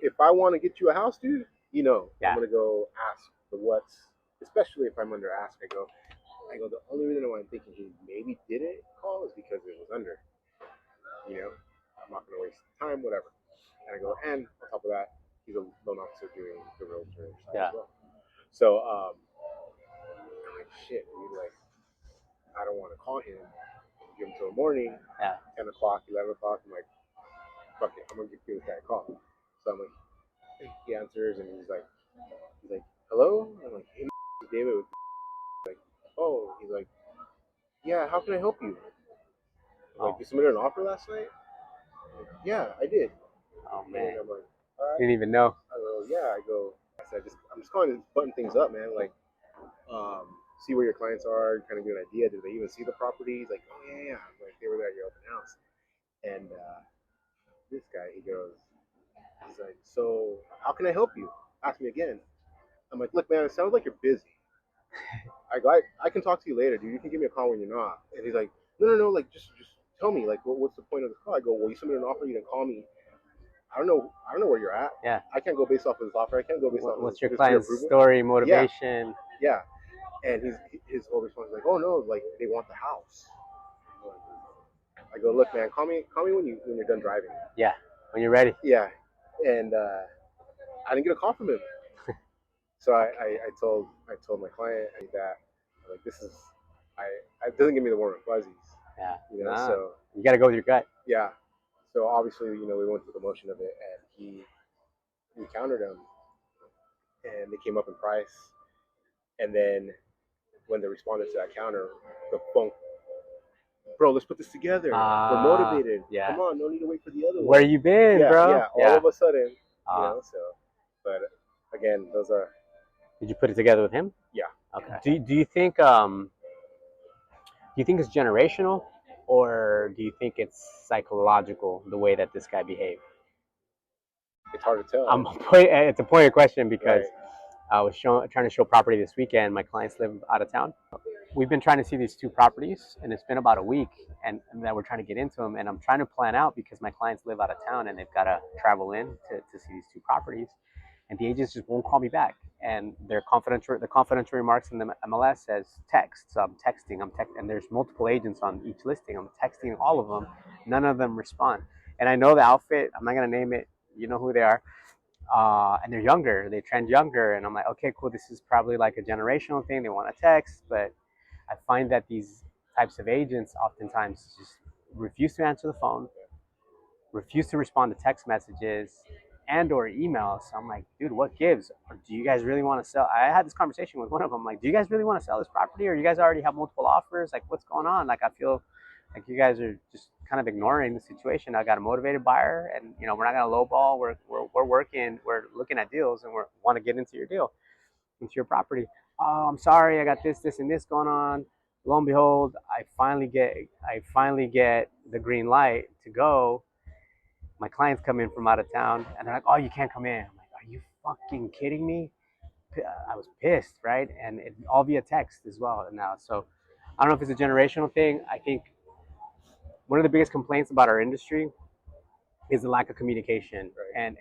if I want to get you a house, dude, Yeah. I'm gonna go ask the what's, especially if I'm under ask. I go. The only reason why I'm thinking he maybe didn't call is because it was under. I'm not gonna waste time, whatever. And I go, and on top of that, he's a loan officer doing the realtor side as well. So I'm like, shit, dude, like I don't want to call him, give him till the morning, 10 o'clock, 11 o'clock. I'm like, fuck it, I'm gonna give this guy a call. So I'm like, he answers and he's like, hello? I'm like, hey, David. Like, oh, he's like, yeah, how can I help you? Like, you submitted an offer last night? Like, yeah, I did. Oh man. And I'm like, all right. Didn't even know. I go, yeah. I said, I'm just calling to button things up, man. Like, see where your clients are, kind of get an idea. Do they even see the property? He's like, oh yeah. Like they were there at your open house. And this guy, he's like, so how can I help you? Ask me again. I'm like, look, man, it sounds like you're busy. I go, I can talk to you later, dude. You can give me a call when you're not. And he's like, no, like just tell me, like, what's the point of this call? I go, well, you submitted an offer, you didn't call me. I don't know where you're at. Yeah. I can't go based off of this offer. I can't go based off. What's your client's story, motivation? Yeah. And his whole response is like, oh no, like they want the house. I go, look, man, call me when you're done driving. Yeah, when you're ready. Yeah, and I didn't get a call from him. So I told my client that like this is it doesn't give me the warm and fuzzies. Yeah. So you got to go with your gut. Yeah. So obviously, we went through the motion of it, and we countered him, and they came up in price, and then when they responded to that counter, the phone, bro, let's put this together. We're motivated. Yeah. Come on, no need to wait for the other one. Where you been, bro? Yeah. All of a sudden, so. But again, those are. Did you put it together with him? Yeah. Okay. Do you think it's generational, or do you think it's psychological the way that this guy behaved? It's hard to tell. It's a pointed question because I was trying to show property this weekend. My clients live out of town. We've been trying to see these two properties, and it's been about a week, and that we're trying to get into them. And I'm trying to plan out because my clients live out of town, and they've got to travel in to see these two properties. And the agents just won't call me back. And the confidential remarks in the MLS says text. So I'm texting, and there's multiple agents on each listing. I'm texting all of them. None of them respond. And I know the outfit. I'm not going to name it. You know who they are. And they're younger. They trend younger. And I'm like, okay, cool. This is probably like a generational thing. They want to text. But I find that these types of agents oftentimes just refuse to answer the phone, refuse to respond to text messages and or emails. So I'm like, dude, what gives? Or do you guys really want to sell? I had this conversation with one of them. Like, do you guys really want to sell this property, or you guys already have multiple offers? Like, what's going on? Like, I feel like you guys are just kind of ignoring the situation. I got a motivated buyer, and we're not gonna lowball. We're working. We're looking at deals, and we want to get into your deal, into your property. Oh, I'm sorry, I got this, and this going on. Lo and behold, I finally get the green light to go. My clients come in from out of town, and they're like, oh, you can't come in. I'm like, are you fucking kidding me? I was pissed, right? And all via text as well now. So I don't know if it's a generational thing. I think one of the biggest complaints about our industry is the lack of communication. And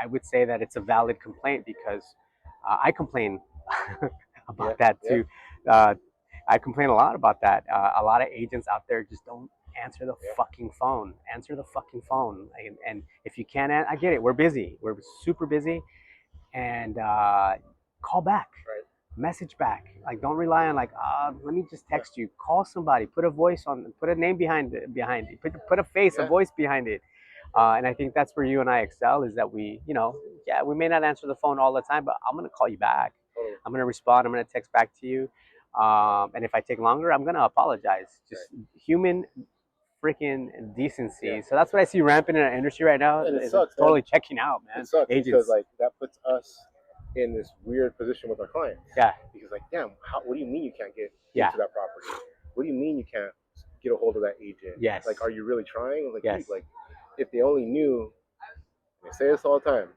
I would say that it's a valid complaint because I complain about that too. I complain a lot about that. A lot of agents out there just don't answer the fucking phone. Answer the fucking phone. And if you can't, I get it. We're busy. We're super busy. And call back. Message back. Like, don't rely on let me just text you. Call somebody. Put a voice on. Put a name behind it. Put a face, a voice behind it. And I think that's where you and I excel. Is that we may not answer the phone all the time, but I'm gonna call you back. I'm gonna respond. I'm gonna text back to you. And if I take longer, I'm gonna apologize. Just human freaking decency. So that's what I see rampant in our industry right now. And it sucks, totally checking out, man. It sucks because that puts us in this weird position with our clients. Yeah. Because damn, what do you mean you can't get into that property? What do you mean you can't get a hold of that agent? Yes. Like, are you really trying? Like, yes. Dude, if they only knew. I say this all the time.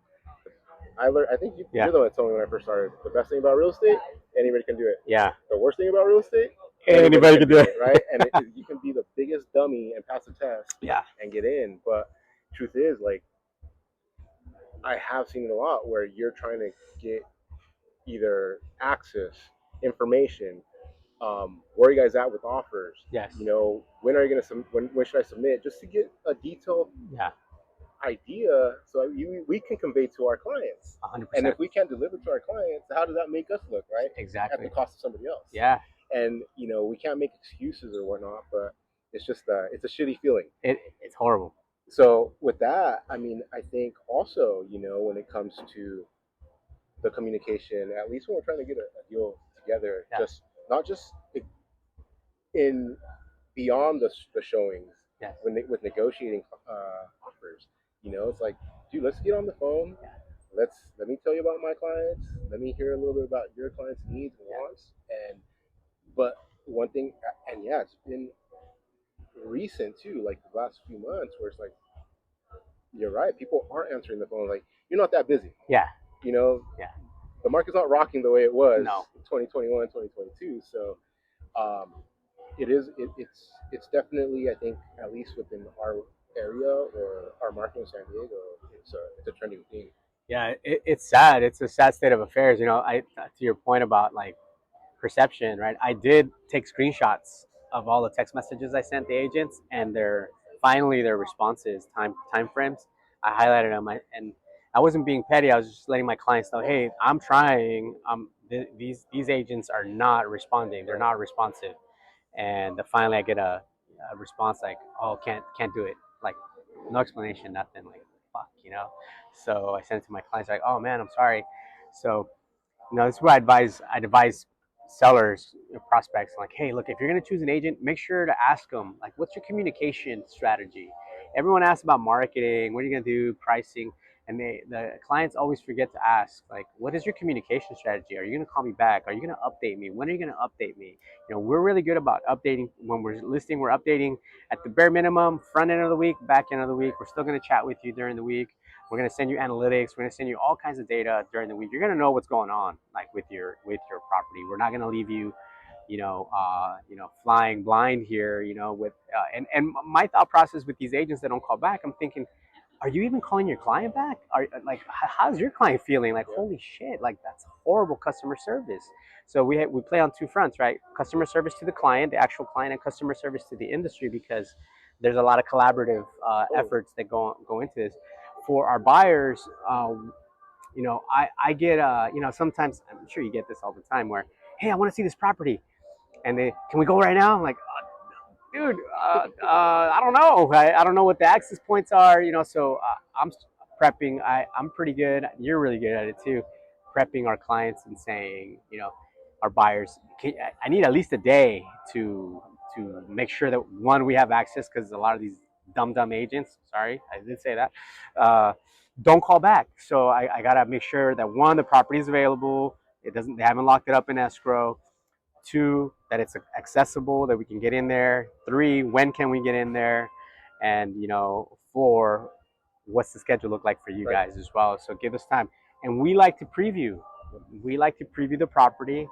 I think you're the one that told me when I first started. The best thing about real estate, anybody can do it. Yeah. The worst thing about real estate, anybody can do it. Right? And you can be the biggest dummy and pass the test. Yeah. And get in, but truth is, I have seen it a lot where you're trying to get either access, information, where are you guys at with offers? Yes. When are you gonna when should I submit? Just to get a detailed Yeah. idea so we can convey to our clients. 100%. And if we can't deliver to our clients, how does that make us look, right? Exactly. At the cost of somebody else. Yeah. And we can't make excuses or whatnot, but it's just it's a shitty feeling. It's horrible. So with that, I mean, I think also, when it comes to the communication, at least when we're trying to get a deal together, Yeah. just not just in beyond the showings, Yes. with negotiating offers, it's like, dude, let's get on the phone. Yeah. Let me tell you about my clients. Let me hear a little bit about your clients' needs and wants. But one thing, and yeah, it's been recent too, like the last few months, where it's like, you're right, people aren't answering the phone. Like, you're not that busy. Yeah. Yeah. The market's not rocking the way it was No. 2021, 2022. So it's definitely, I think, at least within our area or our market in San Diego, it's a trending theme. Yeah, it's sad. It's a sad state of affairs. To your point about like perception, right? I did take screenshots of all the text messages I sent the agents and their responses, time frames. I highlighted them, and I wasn't being petty. I was just letting my clients know, hey, I'm trying. These agents are not responding. They're not responsive. And finally I get a response like, oh, can't do it. Like, no explanation, nothing. Like, fuck. So I sent it to my clients like, oh man, I'm sorry. So this is where I'd advise sellers, prospects, like, hey, look, if you're going to choose an agent, make sure to ask them, like, what's your communication strategy? Everyone asks about marketing, what are you going to do, pricing, and the clients always forget to ask, like, what is your communication strategy? Are you going to call me back? Are you going to update me? When are you going to update me? We're really good about updating. When we're listing, we're updating at the bare minimum, front end of the week, back end of the week. We're still going to chat with you during the week. We're going to send you analytics. We're going to send you all kinds of data during the week. You're going to know what's going on, like with your property. We're not going to leave you, flying blind here. And my thought process with these agents that don't call back, I'm thinking, are you even calling your client back? How's your client feeling? Like, holy shit, like that's horrible customer service. So we play on two fronts, right? Customer service to the client, the actual client, and customer service to the industry, because there's a lot of collaborative efforts that go into this. For our buyers, I get, sometimes, I'm sure you get this all the time, where, hey, I want to see this property, and can we go right now? I'm like, dude, I don't know. I don't know what the access points are, so I'm prepping. I'm pretty good. You're really good at it too, prepping our clients and saying, our buyers, I need at least a day to make sure that, one, we have access, because a lot of these dumb agents, sorry, I did say that, don't call back. So I gotta make sure that, one, the property is available. They haven't locked it up in escrow. 2, that it's accessible, that we can get in there. 3, when can we get in there? And 4, what's the schedule look like for you guys as well? So give us time. And we like to preview. We like to preview the property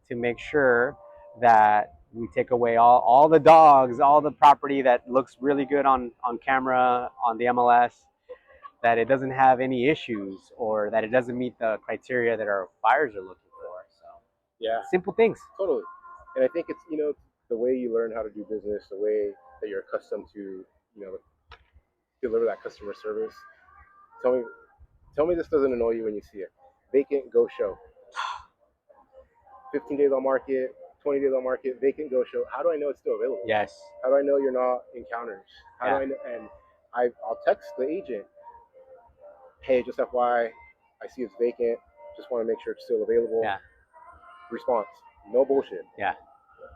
to make sure that we take away all the dogs, all the property that looks really good on camera, on the MLS, that it doesn't have any issues, or that it doesn't meet the criteria that our buyers are looking for. So yeah, simple things. Totally. And I think it's the way you learn how to do business, the way that you're accustomed to deliver that customer service. Tell me this doesn't annoy you when you see it. Vacant, go show. 15 days on market, 20 days on market, vacant, go show. How do I know it's still available? Yes. How do I know you're not in counters? How do I know? And I'll text the agent, hey, just FYI, I see it's vacant. Just want to make sure it's still available. Yeah. Response, no bullshit. Yeah.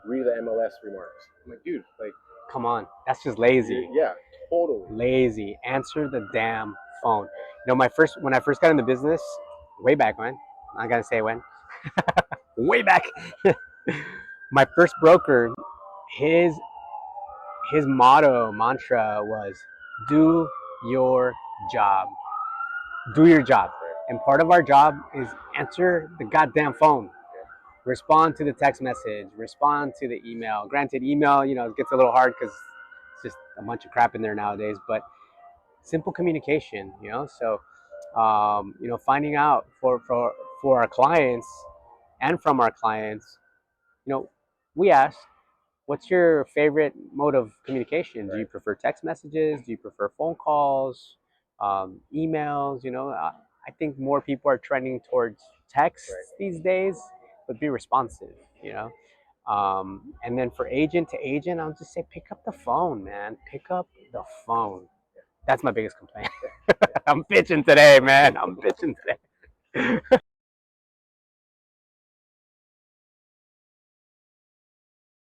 Read the MLS remarks. I'm like, dude, like, come on, that's just lazy. Yeah, totally lazy. Answer the damn phone. When I first got in the business, way back when, I gotta say when, way back, my first broker, his mantra was, do your job. Do your job. And part of our job is answer the goddamn phone. Respond to the text message, respond to the email. Granted, email, it gets a little hard because it's just a bunch of crap in there nowadays, but simple communication, so Finding out for our clients and from our clients, we ask, what's your favorite mode of communication? Do you prefer text messages? Do you prefer phone calls, emails? I think more people are trending towards text these days, but be responsive. You know, and then for agent to agent, I'll just say pick up the phone, man. Pick up the phone. That's my biggest complaint. I'm bitching today, man. I'm bitching today.